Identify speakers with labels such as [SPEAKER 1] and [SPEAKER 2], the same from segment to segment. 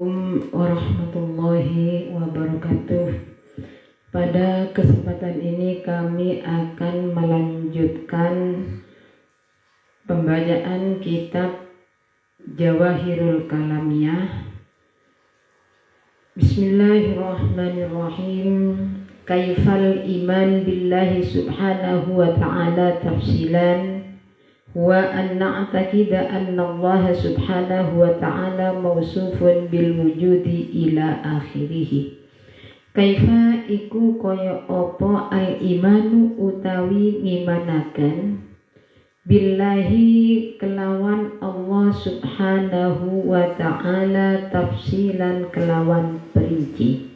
[SPEAKER 1] Warahmatullahi wabarakatuh. Pada kesempatan ini kami akan melanjutkan pembacaan kitab Jawahirul Kalamiyah. Bismillahirrahmanirrahim. Kaifal iman billahi subhanahu wa ta'ala tafsilan wa an na'taqida anna Allah subhanahu wa ta'ala mausufun bil wujudi ila akhirih. Kaifa iku kaya apa al imanu utawi ngimanaken billahi kelawan Allah subhanahu wa ta'ala tafsilan kelawan perinci.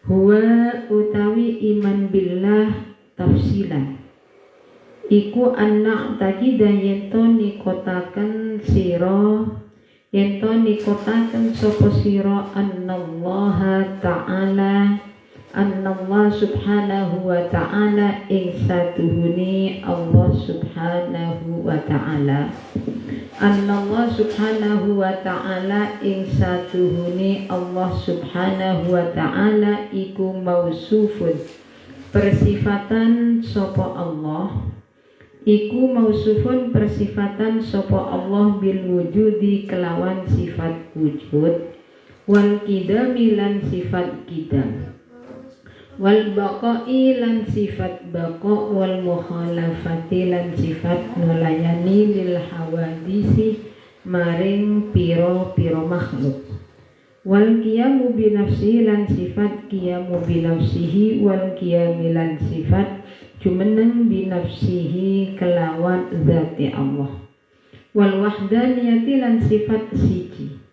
[SPEAKER 1] Huwa utawi iman billah tafsilan iku anak takida yento nikotaken siro yento nikotaken sopo siro annallaha ta'ala annallah subhanahu wa ta'ala ing satuhuni Allah subhanahu wa ta'ala annallah subhanahu wa ta'ala ing satuhuni Allah subhanahu wa ta'ala iku mausufun persifatan sopo Allah iku mausufun persifatan sopo Allah bil wujudi kelawan sifat wujud wal qidami lan sifat qidam wal baqai lan sifat baqa wal mukhalafati lan sifat nulayani lil hawadisi maring piro-piro makhluk wal qiyamu bi nafsi lan sifat qiyamu bi nafsihi wal qiyamilan sifat jumeneng binafsihi kelawan zati Allah wal wahdaniyati lan sifat siji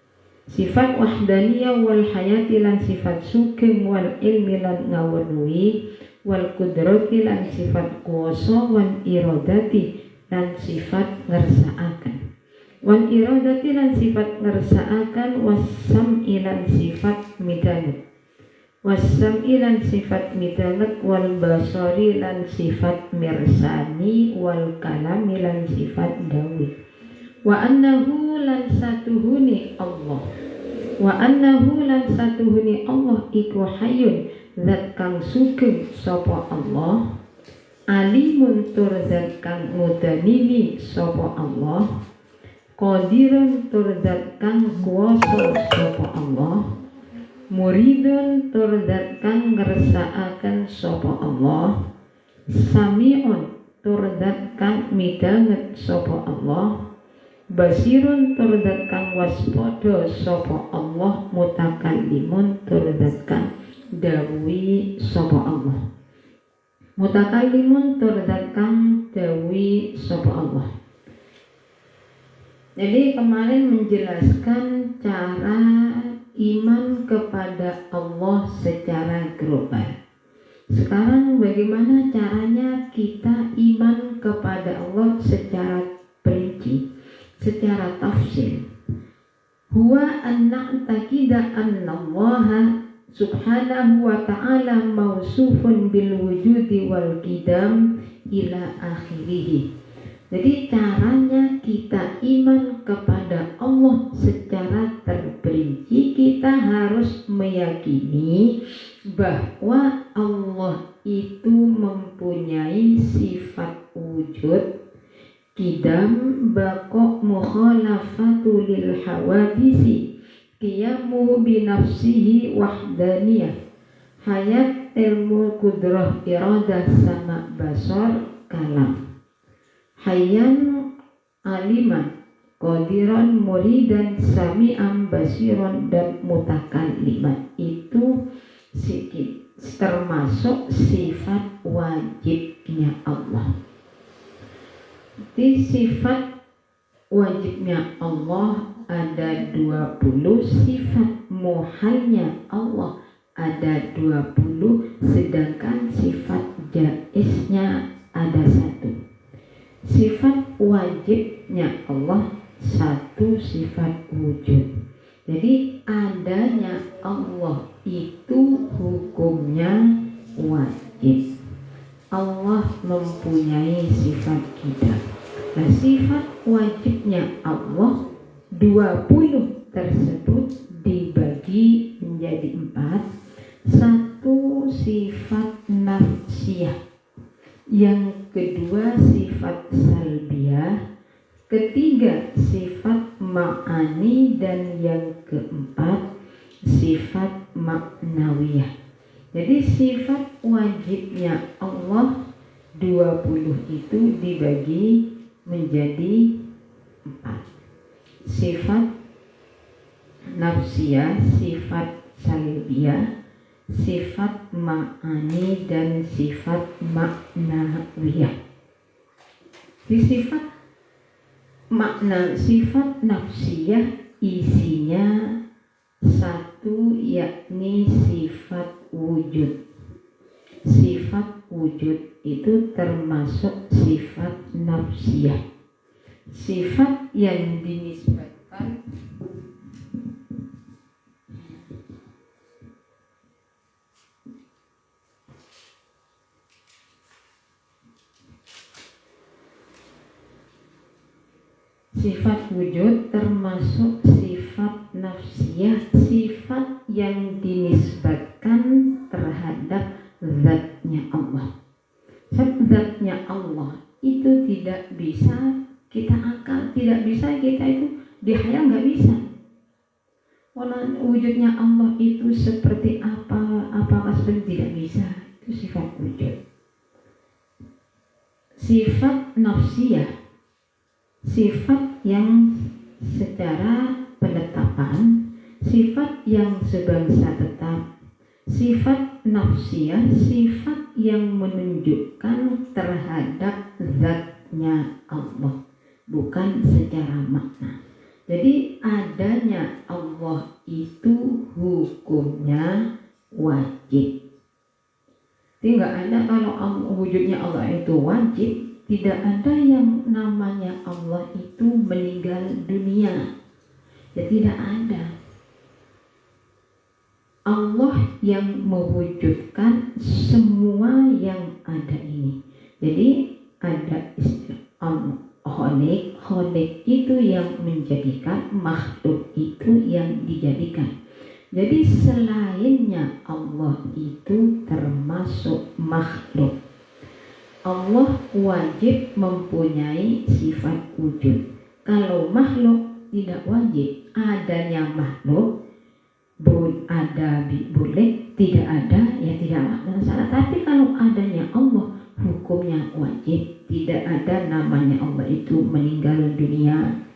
[SPEAKER 1] sifat wahdaniyah wal hayati lan sifat sugeng wal ilmi lan ngawenuhi wal kudrati lan sifat kuwasa wal iradati lan sifat ngersaaken wal iradati lan sifat ngersaaken wasam'i lan sifat midanget wassam'i lan sifat midanget wal basari lan sifat mirsani wal kalami lan sifat dawi wa annahu lan satuhuni Allah iku hayyun zat kang sugeng sapa Allah alimun tur zat kang mudanini sapa Allah qadirun tur zat kang kuwasa sapa Allah muridun tur zat kang ngersakaken sapa Allah sami'un tur zat kang midanget sapa Allah basirun tur zat kang waspada sapa Allah mutakallimun tur zat kang dawuhi sapa Allah mutakallimun tur zat kang dawuhi sapa Allah. Jadi kemarin menjelaskan cara iman kepada Allah secara global. Sekarang bagaimana caranya kita iman kepada Allah secara perinci, secara tafsir. Huwa anna taqida annallaha subhanahu wa ta'ala mausufun bil wujudi wal qidam ila akhirih. Jadi caranya kita iman kepada Allah secara terperinci, kita harus meyakini bahwa Allah itu mempunyai sifat wujud, qidam, baqa, mukhalafatu lil hawadisi, qiyamuhu binafsihi wahdaniyah, hayat, ilmu, kudrah, iradah, sama, basar, kalam. Hayyan aliman qadiran muridan sami'an basiran dan mutakalliman. Itu termasuk sifat wajibnya Allah. Di sifat wajibnya Allah ada 20, sifat muhalnya Allah ada 20, sedangkan sifat jaiznya ada 1. Sifat wajibnya Allah 1, sifat wujud. Jadi adanya Allah itu hukumnya wajib. Allah mempunyai sifat qidam. Nah, sifat wajibnya Allah 20 tersebut dibagi keempat, sifat maknawiyah. Jadi sifat wajibnya Allah 20 itu dibagi menjadi 4. Sifat nafsiyah, sifat salbiyah, sifat ma'ani, dan sifat maknawiyah. Di sifat sifat nafsiyah isinya 1, yakni sifat wujud. Sifat wujud itu termasuk sifat nafsiyah. Sifat yang dinisbatkan sifat wujud termasuk sifat nafsiyah, sifat yang dinisbatkan terhadap zatnya Allah. Zatnya Allah itu tidak bisa kita akal, tidak bisa kita itu dihayal, nggak bisa. Wujudnya Allah itu seperti apa, apakah seperti, tidak bisa. Itu sifat wujud. Sifat nafsiyah, sifat yang secara penetapan, sifat yang sebangsa tetap. Sifat nafsiyah, sifat yang menunjukkan terhadap zatnya Allah, bukan secara makna. Jadi adanya Allah itu hukumnya wajib. Jadi nggak ada kalau wujudnya Allah itu wajib, tidak ada yang namanya Allah itu meninggal dunia. Ya tidak ada. Allah yang mewujudkan semua yang ada ini. Jadi ada istilah Kholik itu yang menjadikan, makhluk itu yang dijadikan. Jadi selainnya Allah itu termasuk makhluk. Allah wajib mempunyai sifat wujud. Kalau makhluk tidak wajib. Adanya makhluk ada boleh, tidak ada ya tidak masalah. Tapi kalau adanya Allah, hukumnya wajib. Tidak ada namanya Allah itu meninggal dunia.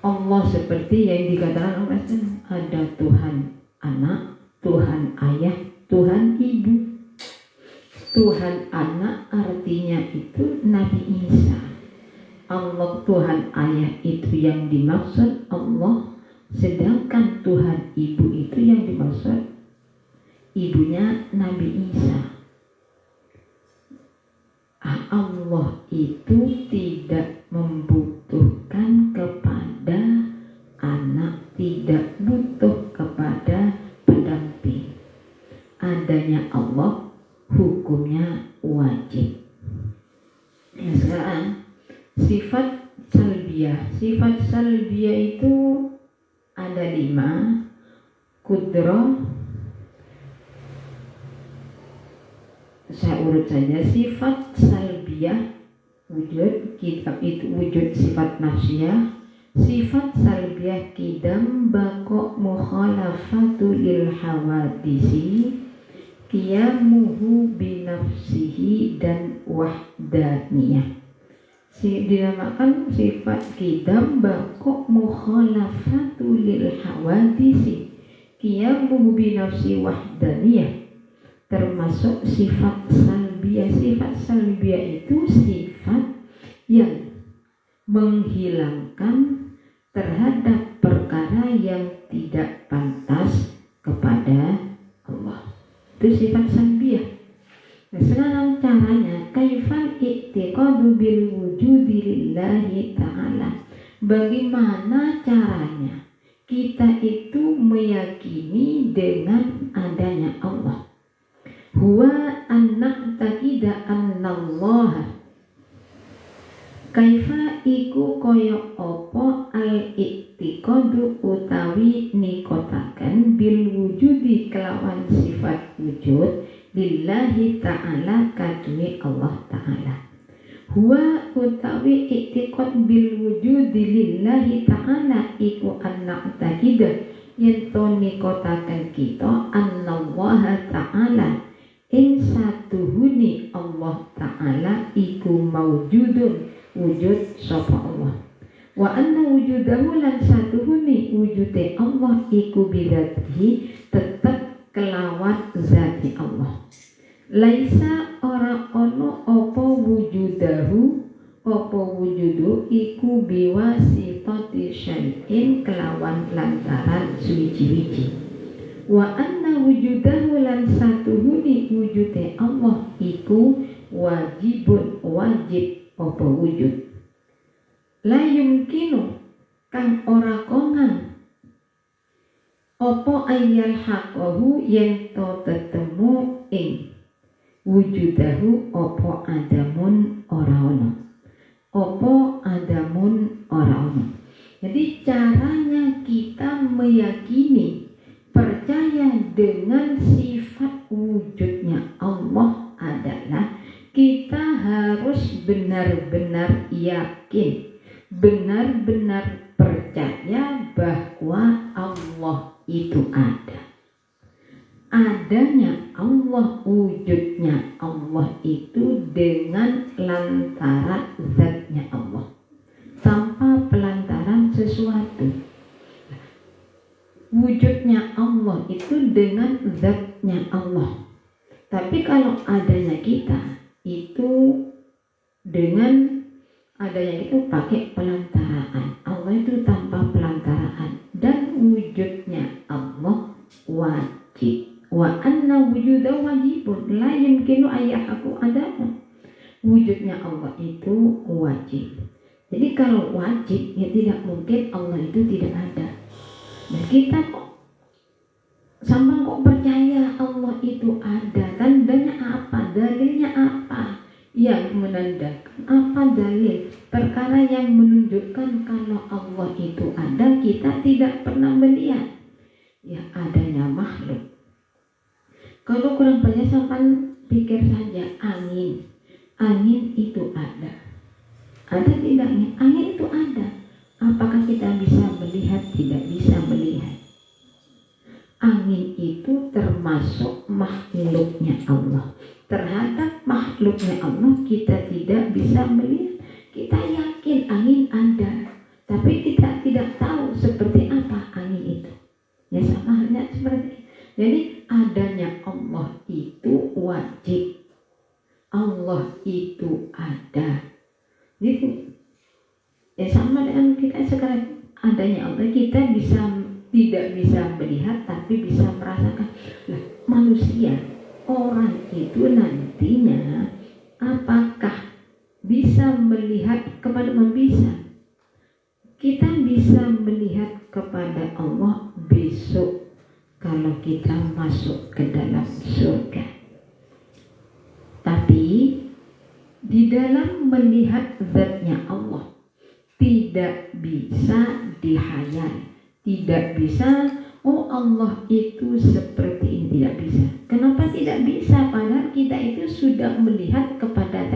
[SPEAKER 1] Allah seperti yang dikatakan oleh ada Tuhan anak, Tuhan ayah, Tuhan ibu. Tuhan anak artinya itu Nabi Isa. Allah Tuhan ayah itu yang dimaksud Allah, sedangkan Tuhan ibu itu yang dimaksud ibunya Nabi Isa. Allah itu tidak membutuhkan kepada anak, tidak butuh kepada pendamping. Adanya Allah hukumnya wajib. Ya, sekarang sifat salbiyah. Sifat salbiyah itu ada 5. Kudrah, saya urut saja. Sifat salbiyah wujud, kitab itu wujud sifat nafsiyah. Sifat salbiyah kidam, bako, mukhalafatu lil hawadisi, qiyamuhu binafsihi, dan wahdaniyah. Dinamakan sifat kidam, bako, mukhalafatu lil hawadisi, qiyamuhu binafsihi, wahdaniyah. Termasuk sifat salbiyah. Sifat salbiyah itu sifat yang menghilangkan terhadap perkara yang tidak pantas kepada Allah. Itu sifat salbiyah. Nah, sekarang caranya kaifal i'tiqadu bil wujudi lillahi ta'ala. Bagaimana caranya kita itu meyakini dengan adanya Allah? Huwa an na'taqida annallaha. Kaifa iku kaya apa al-i'tiqadu utawi nikotaken bil wujudi kelawan sifat wujud lillahi ta'ala kadue Allah ta'ala. Huwa utawi i'tiqad bil wujudi lillahi ta'ala iku an na'taqida yen to nikotaken kita annallaha ta'ala ing satuhune Allah ta'ala iku maujudun wujud sapa Allah wa anna wujudahu lan satuhune wujude Allah iku bidzatihi tetep kelawan zati Allah laisa ora ono apa wujudahu apa wujudu iku biwasitati syai'in kelawan lantaran suci-suci wa anna wujudahu lan satuhuni wujude Allah iku wajibun wajib apa wujud la yumkinu kang ora kongang apa ayal haqahu yen to tetemu ing wujudahu apa adamun ora ono opo adamun orang. Jadi caranya kita meyakini percaya dengan sifat wujudnya Allah adalah kita harus benar-benar yakin, benar-benar percaya bahwa Allah itu ada. Adanya Allah, wujudnya Allah itu dengan lantaran zatnya Allah tanpa pelantaran sesuatu. Wujudnya Allah itu dengan zatnya Allah, tapi kalau adanya kita itu dengan adanya itu pakai pelantaraan. Allah itu tanpa pelantaraan dan wujudnya Allah wajib. Wa anna wujudahu wajibun la yumkinu ayyahaku adamu. Wujudnya Allah itu wajib. Jadi kalau wajib ya tidak mungkin Allah itu tidak ada. Nah kita kok sama kok percaya Allah itu ada? Tandanya apa? Dalilnya apa? Yang menandakan apa dalil? Perkara yang menunjukkan kalau Allah itu ada kita tidak pernah melihat. Ya adanya makhluk. Kalau kurang banyak sampai pikir saja angin itu ada tidaknya? Angin itu ada. Apakah kita bisa melihat? Tidak bisa melihat. Angin itu termasuk makhluknya Allah. Terhadap makhluknya Allah kita tidak bisa melihat. Kita yakin angin ada, tapi kita tidak tahu seperti apa angin itu. Ya sama halnya seperti itu. Jadi adanya Allah itu wajib. Allah itu ada. Jadi ya sama dengan kita sekarang adanya Allah kita tidak bisa melihat tapi bisa merasakan. Nah, manusia orang itu nantinya apakah bisa melihat kepada Allah? Bisa. Kita bisa melihat kepada Allah besok kalau kita masuk ke dalam surga. Tapi di dalam melihat zatnya Allah tidak bisa dihayal, tidak bisa oh Allah itu seperti ini, tidak bisa. Kenapa tidak bisa? Padahal kita itu sudah melihat kepada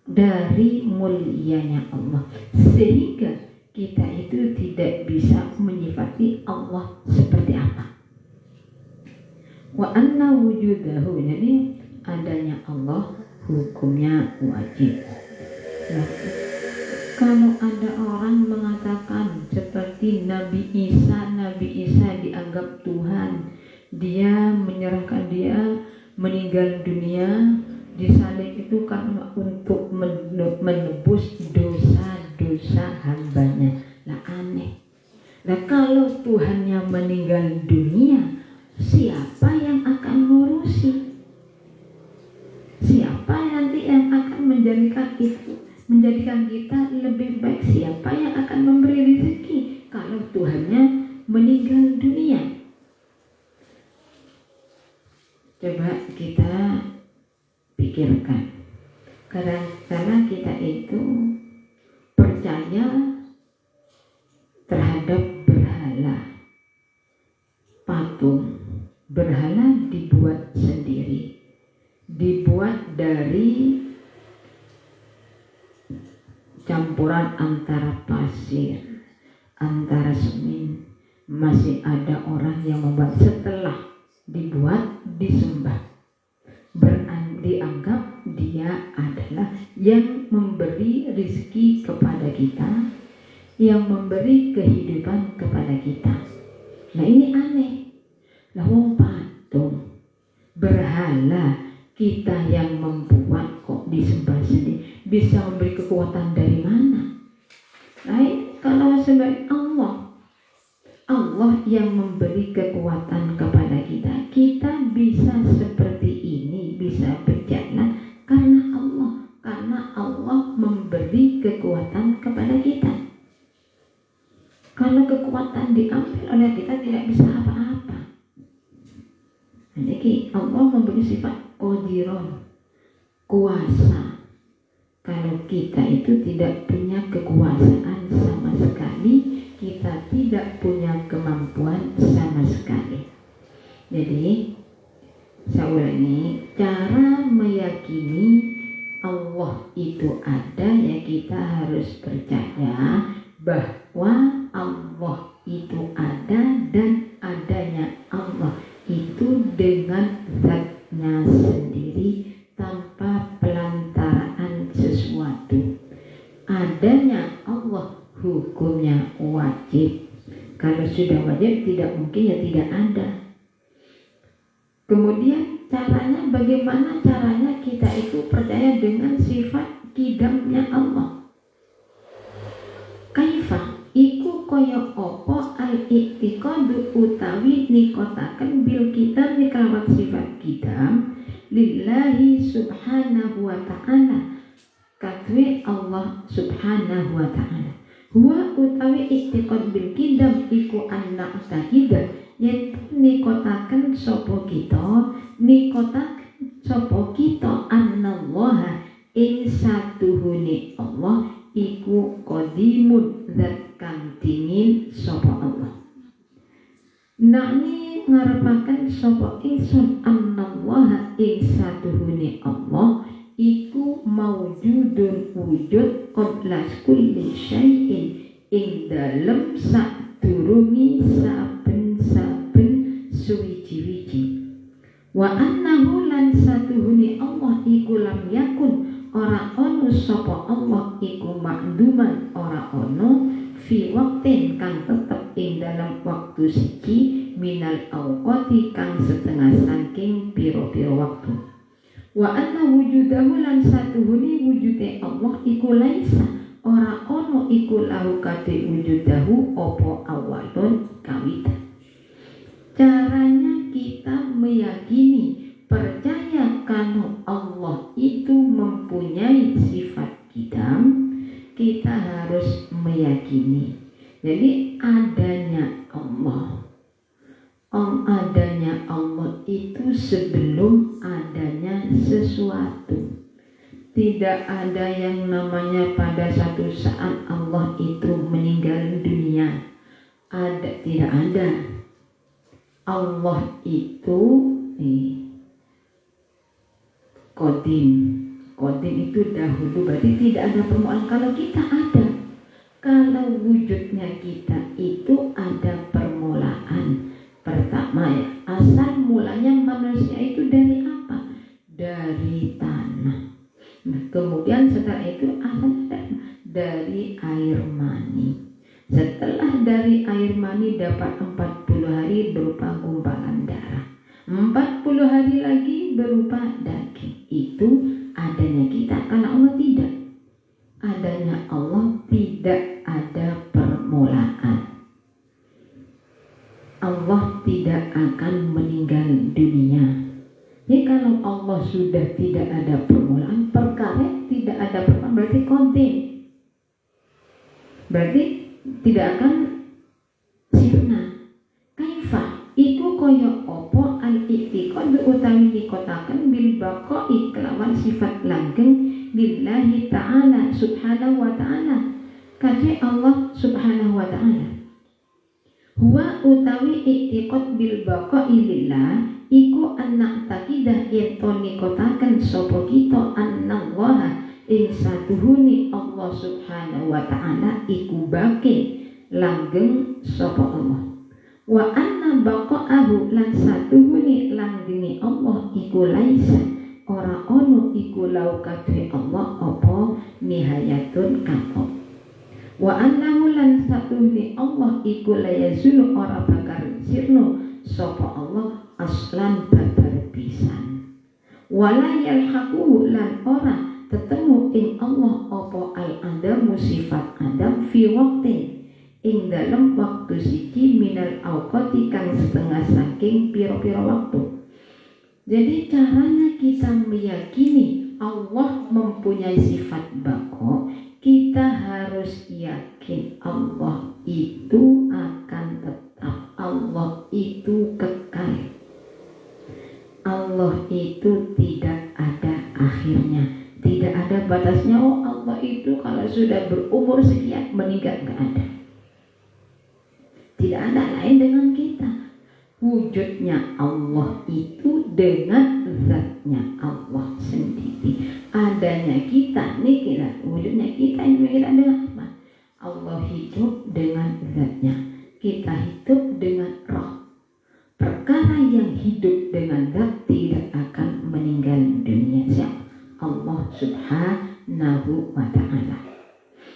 [SPEAKER 1] dari mulianya Allah, sehingga kita itu tidak bisa menyifati Allah seperti apa. Wa anna wujudahu, jadi adanya Allah hukumnya wajib. Nah, kalau ada orang mengatakan seperti Nabi Isa dianggap Tuhan, dia menyerahkan dia meninggal dunia disalib itu karena untuk menebus dosa-dosa hambanya. Lah aneh. Nah kalau Tuhannya meninggal dunia, siapa yang akan ngurusi? Siapa nanti yang akan menjadikan kita lebih baik? Siapa yang akan memberi rezeki kalau Tuhannya meninggal dunia? Coba kita pikirkan. Kadang-kadang kita itu percaya terhadap berhala, patung. Berhala dibuat sendiri, dibuat dari campuran antara pasir, antara semen, masih ada orang yang membuat setelah dibuat disembah, dianggap dia adalah yang memberi rezeki kepada kita, yang memberi kehidupan kepada kita. Nah ini aneh. Lah wong patung berhala kita yang membuat kok disembah sendiri, bisa memberi kekuatan dari mana? Nah kalau sebagai Allah yang memberi kekuatan kepada kita, kita bisa seperti ini, bisa berjalan karena Allah memberi kekuatan kepada kita. Kalau kekuatan diambil oleh kita tidak bisa apa-apa. Jadi Allah memberi sifat qadiron, kuasa. Kalau kita itu tidak punya kekuasaan sama sekali, kita tidak punya kemampuan sama sekali. Jadi saya ulangi, cara meyakini Allah itu ada, ya kita harus percaya bahwa Allah itu ada, dan adanya Allah itu dengan zatnya sendiri tanpa pelantaraan sesuatu. Adanya Allah hukumnya wajib. Kalau sudah wajib tidak mungkin ya tidak ada. Kemudian caranya, bagaimana caranya kita itu percaya dengan sifat kidamnya Allah? Kaifa iku kaya apa al-i'tiqadu utawi nikotaken bil kitab kelawan sifat kidam lillahi subhanahu wa ta'ala, katwe Allah subhanahu wa ta'ala. Huwa utawi i'tiqad bil kidam iku anna ustahidah, yen nikotaken sapa kita, annallaha ing satuhune Allah iku qadimun, zat kang dingin sapa Allah. Nani ngarepaken sapa ingsun annallaha ing satuhune Allah iku maujudun wujud qabla kulli syai'in ing dalem sadurungi saben-saben suwiji-wiji. Wa annahu lan satuhune Allah iku lam yakun, ora ono sapa Allah iku makduman, ora ono fi waktin kang tetep ing dalam waktu siji minal awqati kang setengah saking piro-piro waktu. Wa anna wujudahu lan satuhune wujude Allah iku laisa, ora ono iku lahu kate wujudahu opo awalun kawitan. Caranya kita meyakini, percaya kalau Allah itu mempunyai sifat kidam, kita harus meyakini. Jadi adanya Allah itu sebelum adanya sesuatu. Tidak ada yang namanya pada satu saat Allah itu meninggal dunia. Tidak ada. Allah itu Qadim itu dahulu, berarti tidak ada permulaan. Kalau kita ada, kalau wujudnya kita itu ada permulaan. Pertama ya, asal mulanya manusia itu dari apa? Dari tanah. Nah, kemudian setelah itu asalnya dari air mani. Setelah dari air mani dapat 40 hari berupa gumpalan darah, 40 hari lagi berupa daging. Itu adanya kita. Kalau Allah tidak, adanya Allah tidak ada permulaan. Allah tidak akan meninggal dunia. Jadi kalau Allah sudah tidak ada permulaan, perkara tidak ada permulaan, berarti kontin, berarti tidak akan sirna. Kaifa iku kaya apa al-i'tiqad utawi dikotaken bil baqa'i kelawan sifat langgeng billahi ta'ala subhanahu wa ta'ala, kaje Allah subhanahu wa ta'ala. Huwa utawi i'tiqad bil baqa'i lillah iku anak takidah yen to nikotaken sapa kita annallaha ing satuhune Allah subhanahu wa ta'ala iku baqi langgeng sapa Allah. Wa anna baqa'ahu lan satuhune lan dini Allah iku laisa ora ono iku lau kadhe Allah apa nihayatun kapok. Wa annahu lan satuhune Allah iku layazul ora bakal sirno sapa Allah aslan babar pisan. Wala yalhaqu lan ora tetemu ing Allah apa al-adamu sifat adam fi waqtin ing dalam waktu siji minal awqati kang setengah saking piro-piro waktu. Jadi caranya kita meyakini Allah mempunyai sifat baqo, kita harus yakin Allah itu akan tetap, Allah itu kekal, Allah itu tidak ada akhirnya, tidak ada batasnya. Oh, Allah itu kalau sudah berumur sekian meninggal, nggak ada. Tidak ada lain dengan kita. Wujudnya Allah itu dengan zatnya Allah sendiri. Adanya kita nih kira wujudnya kita ini kira dengan apa? Allah hidup dengan zatnya. Kita hidup dengan roh. Perkara yang hidup dengan zat tidak akan meninggal dunia. Siapa? Allah Subhanahu wa ta'ala.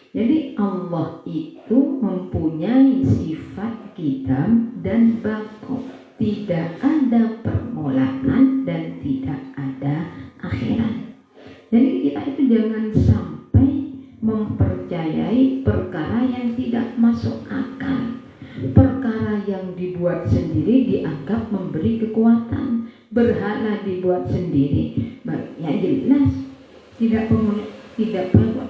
[SPEAKER 1] Jadi Allah itu mempunyai sifat qidam dan baqo, tidak ada permulaan dan tidak ada akhiran. Jadi kita itu jangan sampai mempercayai perkara yang tidak masuk akal. Perkara yang dibuat sendiri dianggap memberi kekuatan. Berhala dibuat sendiri, ya jelas tidak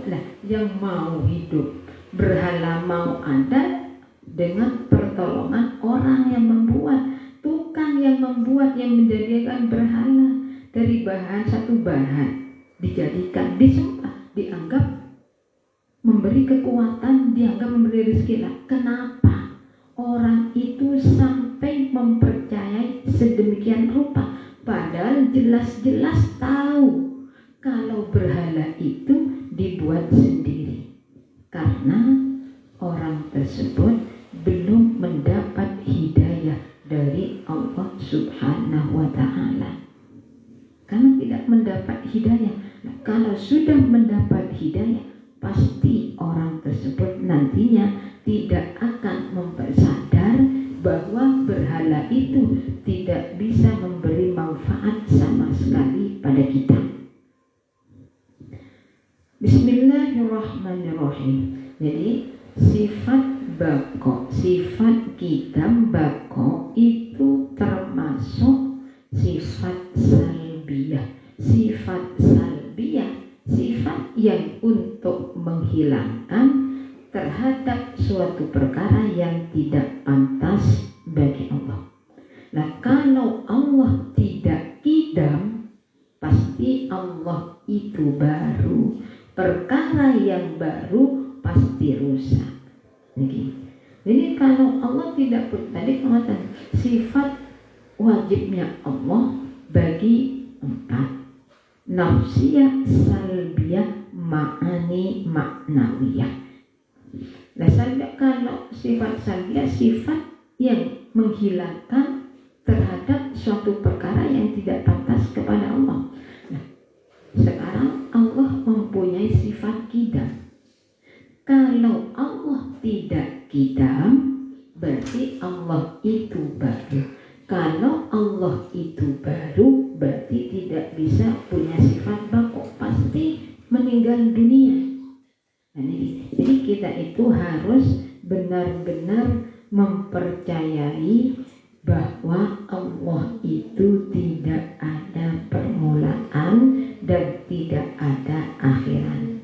[SPEAKER 1] lah yang mau hidup. Berhala mau ada dengan pertolongan orang yang membuat, tukang yang membuat, yang menjadikan berhala dari bahan satu bahan dijadikan, disembah, dianggap memberi kekuatan, dianggap memberi rezeki. Kenapa orang itu sampai mempercayai sedemikian rupa, padahal jelas-jelas tahu kalau berhala itu dibuat sendiri? Karena orang tersebut belum mendapat hidayah dari Allah Subhanahu wa ta'ala. Karena tidak mendapat hidayah. Nah, kalau sudah mendapat hidayah, pasti orang tersebut nantinya tidak akan mempersadar bahwa berhala itu tidak bisa memberi manfaat sama sekali pada kita. Bismillahirrahmanirrahim. Jadi sifat baqo, sifat qidam baqo itu termasuk sifat salbiyah. Sifat salbiyah, sifat yang untuk menghilangkan terhadap suatu perkara yang tidak pantas bagi Allah. Nah, kalau Allah tidak qidam, pasti Allah itu baru. Perkara yang baru pasti rusak. Jadi kalau Allah tidak tadi kemarin sifat wajibnya Allah bagi 4: nafsiyah, salbiyah, ma'ani, maknawiyah. Nah, kalau sifat salbiyah, sifat yang menghilangkan terhadap suatu perkara yang tidak pantas kepada Allah. Nah, sekarang Allah mempunyai sifat qidam. Kalau Allah tidak qidam, berarti Allah itu baru. Kalau Allah itu baru, berarti tidak bisa punya sifat baqo, pasti meninggal dunia. Nah, jadi kita itu harus benar-benar mempercayai bahwa Allah itu tidak ada permulaan dan tidak ada akhiran.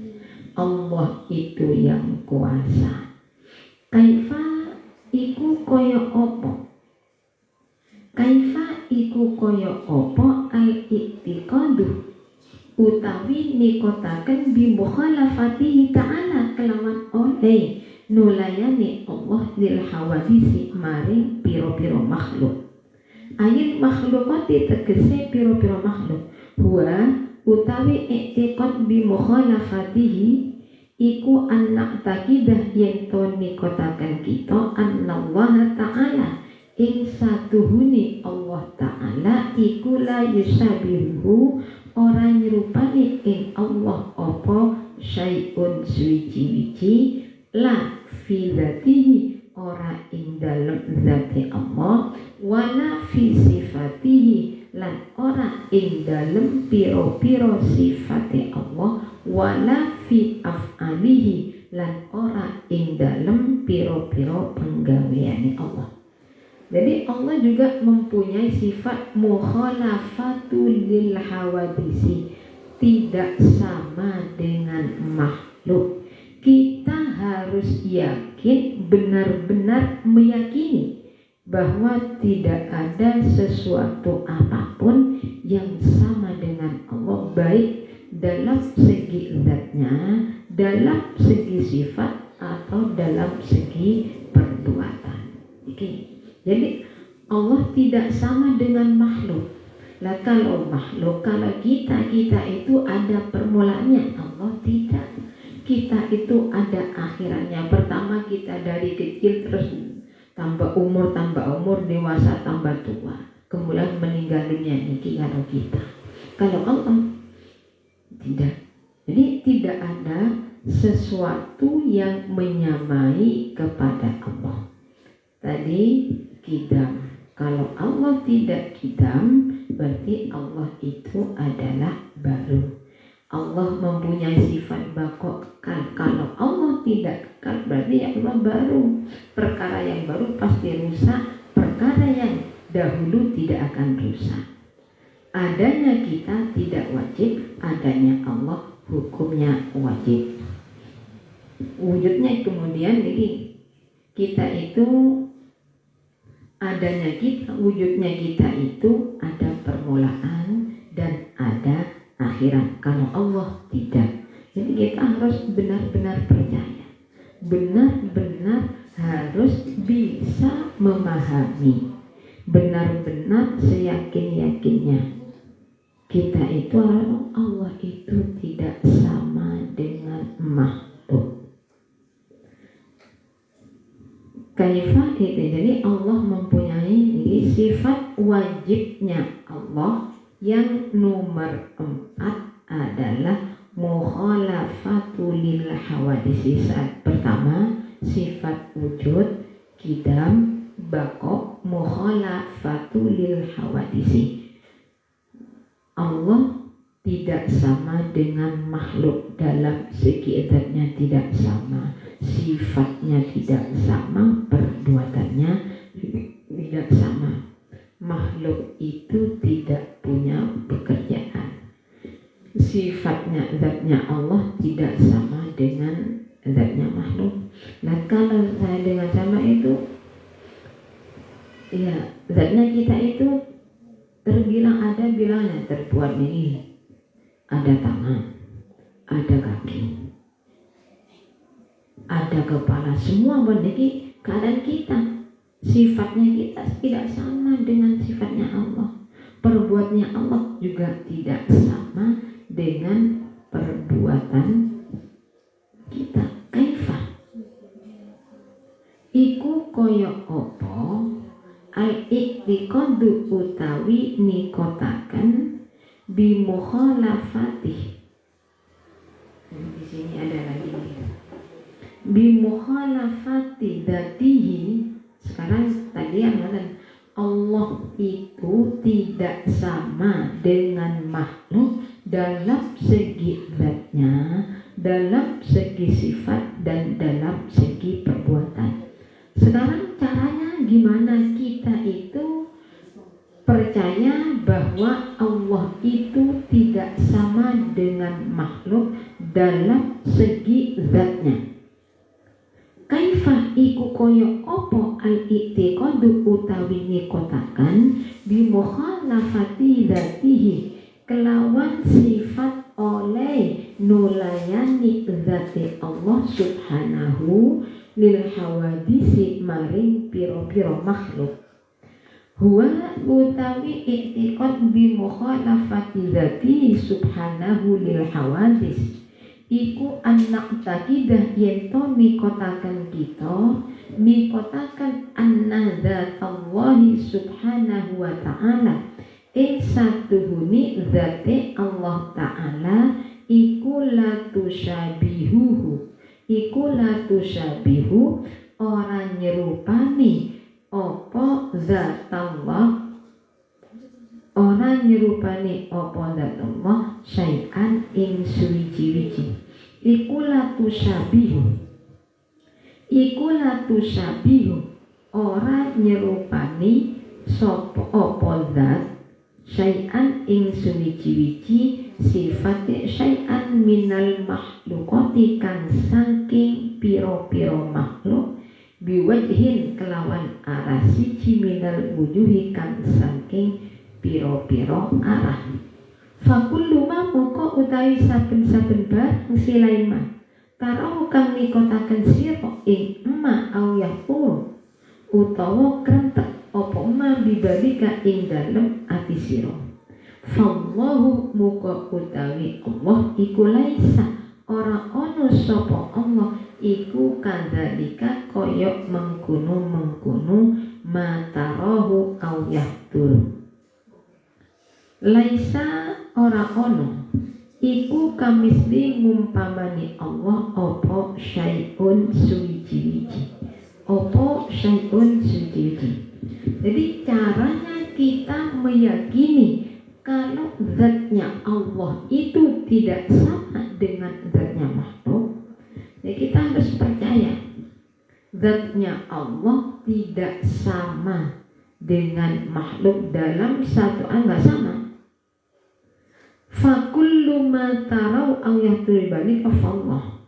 [SPEAKER 1] Allah itu yang kuasa. Kaifa iku koyo opo? Kaifa iku koyo opo al-i'tiqadu utawi nikotaken bi mukhalafatihi ta'ala kelawan oleh nulayani Allah lil hawadisi maring piro-piro makhluk. Ayat makhlukati tegese piro-piro makhluk. Huwa utawi i'tiqad bi mukhalafatihi iku anak takidah yen to nikotaken kita Allah Ta'ala ing satuhuni Allah Ta'ala iku la yusabihu ora nyerupani ing Allah apa syai'un suci-wici la fi dzatihi ora ing dalem zati Allah wala fi sifatihi lan ora ing dalem piro-piro sifate Allah wala fi af'alihi lan ora ing dalem piro-piro penggaweane Allah. Jadi Allah juga mempunyai sifat mukhalafatul lil hawadisi, tidak sama dengan makhluk. Kita harus yakin, benar-benar meyakini bahwa tidak ada sesuatu apapun yang sama dengan Allah, baik dalam segi zatnya, dalam segi sifat, atau dalam segi perbuatan. Oke. Jadi Allah tidak sama dengan makhluk. Lah kalau makhluk, kalau kita itu ada permulaannya, Allah tidak. Kita itu ada akhirannya. Pertama kita dari kecil terus tambah umur, dewasa, tambah tua. Kemudian meninggal dunia niki kalau kita. Kalau Allah tidak. Jadi tidak ada sesuatu yang menyamai kepada Allah. Tadi kidam. Kalau Allah tidak kidam, berarti Allah itu adalah baru. Allah mempunyai sifat baqo kekal. Kalau Allah tidak kekal, berarti Allah baru. Perkara yang baru pasti rusak. Perkara yang dahulu tidak akan rusak. Adanya kita tidak wajib, adanya Allah hukumnya wajib. Wujudnya kemudian jadi kita itu adanya kita, wujudnya kita itu ada permulaan dan ada akhirat. Kalau Allah tidak. Jadi kita harus benar-benar percaya, benar-benar harus bisa memahami, benar-benar seyakin-yakinnya kita itu, Allah itu tidak sama dengan makhluk. Kaifah itu, jadi Allah mempunyai sifat wajibnya Allah yang nomor 4 adalah mukhalafatul lil hawadisi. Saat pertama sifat wujud, kidam, baqo, mukhalafatul lil hawadisi. Allah tidak sama dengan makhluk dalam segi zatnya, tidak sama, sifatnya tidak sama, perbuatannya tidak sama. Makhluk itu tidak punya pekerjaan. Sifatnya, zatnya Allah tidak sama dengan zatnya makhluk. Nah kalau saya dengan sama itu, ya zatnya kita itu terbilang ada bilangnya, terbuat ini. Ada tangan, ada kaki, ada kepala, semua berdiri keadaan kita. Sifatnya kita tidak sama dengan sifatnya Allah. Perbuatannya Allah juga tidak sama dengan perbuatan kita. Kaifah? Iku koyo opo al-iqtiqadu utawi nikotakan bimukhalafati. Di sini ada lagi bimukhalafati dzatihi. Sekarang tadi yang mengatakan Allah itu tidak sama dengan makhluk dalam segi zatnya, dalam segi sifat, dan dalam segi perbuatan. Sekarang caranya gimana kita itu percaya bahwa Allah itu tidak sama dengan makhluk dalam segi zatnya? Kaifah iku koyo opo al-i'tiqadu utawi nikotakan bimukhalafati dzatihi kelawan sifat oleh nulayani zati Allah subhanahu lil hawadisi maring piro-piro makhluk. Huwa utawi i'tiqad bimukhalafati dzatihi subhanahu lil hawadis iku anak takidah yen to nikotaken kita nikotakan anna dzatallahi subhanahu wa ta'ala ing satuhuni zate Allah ta'ala iku la tusyabihu ora nyerupani apa zatallah ora nyerupani apa zatallah syai'an ing suwiji-wiji iku la tusyabihu ora nyerupani sapa apa zat syai'an ing suwiji-wiji sifate syai'an minal makhlukati kang saking piro-piro makhluk biwajhin kelawan arah siji minal wujuhi kang saking piro-piro arah fakullu ma moko utawi saben-saben barang silain ma tarau kang nikotaken sira ing ma au yaqul utawa krentek apa ma bibalika ing dalem ati sira fallahu muka utawi Allah iku laisa ora ono sapa Allah iku kadzalika kaya mengkono matarahu au yahdur laisa ora ono iku kamisli ngumpamani Allah apa syai'un suwiji-wiji jadi caranya kita meyakini kalau zatnya Allah itu tidak sama dengan zatnya makhluk, ya kita harus percaya zatnya Allah tidak sama dengan makhluk dalam satu nggak sama. Fakullu ma tarau aw yahturi balika fallah.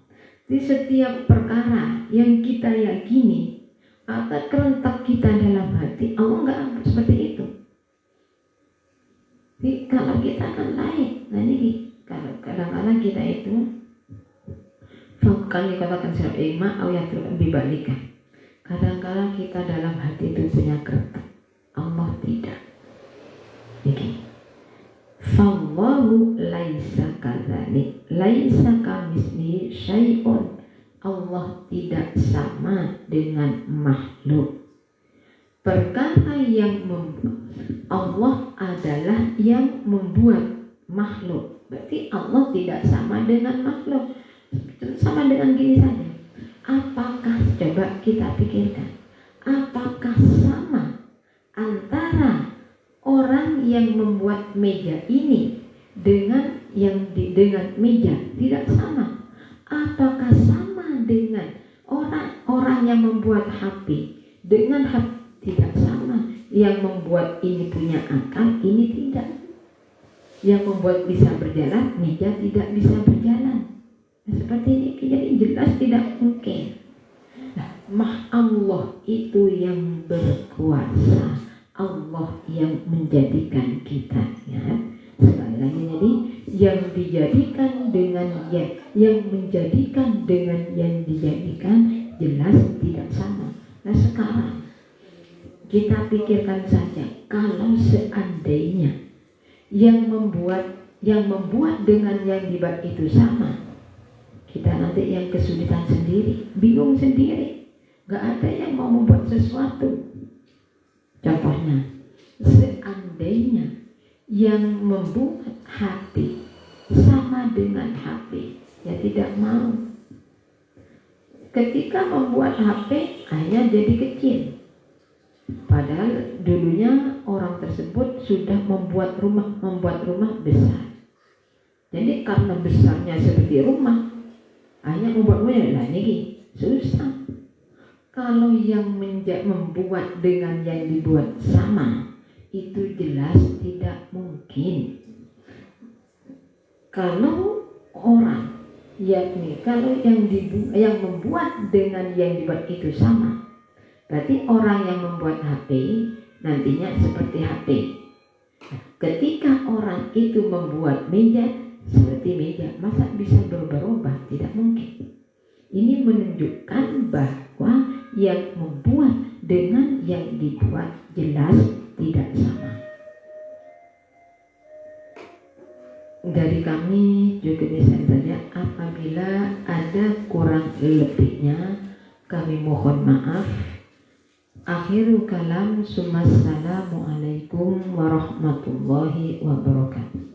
[SPEAKER 1] Di setiap perkara yang kita yakini atau kerentak kita dalam hati, Allah nggak seperti itu. Jadi kalau kita kan lain, nah ini kadang-kadang kita itu kami katakan sirap ima atau yang dibalikan. Kadang-kadang kita dalam hati itu punya kerentak, Allah tidak. Jadi, fallahu laisa kadzalik, laisa kamislihi syai'un. Allah tidak sama dengan makhluk. Perkara yang Allah adalah yang membuat makhluk. Berarti Allah tidak sama dengan makhluk. Sama dengan gini saja. Apakah, coba kita pikirkan, apakah sama antara orang yang membuat meja ini dengan dengan meja? Tidak sama. Apakah sama dengan orang yang membuat HP dengan HP? Tidak sama. Yang membuat ini punya akal, ini tidak. Yang membuat bisa berjalan, meja tidak bisa berjalan. Nah, seperti ini jadi jelas tidak mungkin. Nah, Allah itu yang berkuasa, Allah yang menjadikan kita. Ya. Sekali lagi, jadi yang dijadikan dengan yang menjadikan dengan yang dijadikan jelas tidak sama. Nah sekarang kita pikirkan saja, kalau seandainya yang membuat dengan yang dibuat itu sama, kita nanti yang kesulitan sendiri, bingung sendiri, gak ada yang mau membuat sesuatu. Contohnya, seandainya yang membuat HP sama dengan HP, ya tidak mau. Ketika membuat HP, hanya jadi kecil. Padahal dulunya orang tersebut sudah membuat rumah besar. Jadi karena besarnya seperti rumah, hanya membuat rumah ini susah. Kalau yang membuat dengan yang dibuat sama, itu jelas tidak mungkin. Kalau orang kalau yang membuat dengan yang dibuat itu sama, berarti orang yang membuat HP nantinya seperti HP. Ketika orang itu membuat meja seperti meja, masa bisa berubah-ubah? Tidak mungkin. Ini menunjukkan bahwa yang membuat dengan yang dibuat jelas tidak sama. Dari kami juga bisa saja, apabila ada kurang lebihnya, Kami mohon maaf. Akhiru kalam, summassalamu alaikum warahmatullahi wabarakatuh.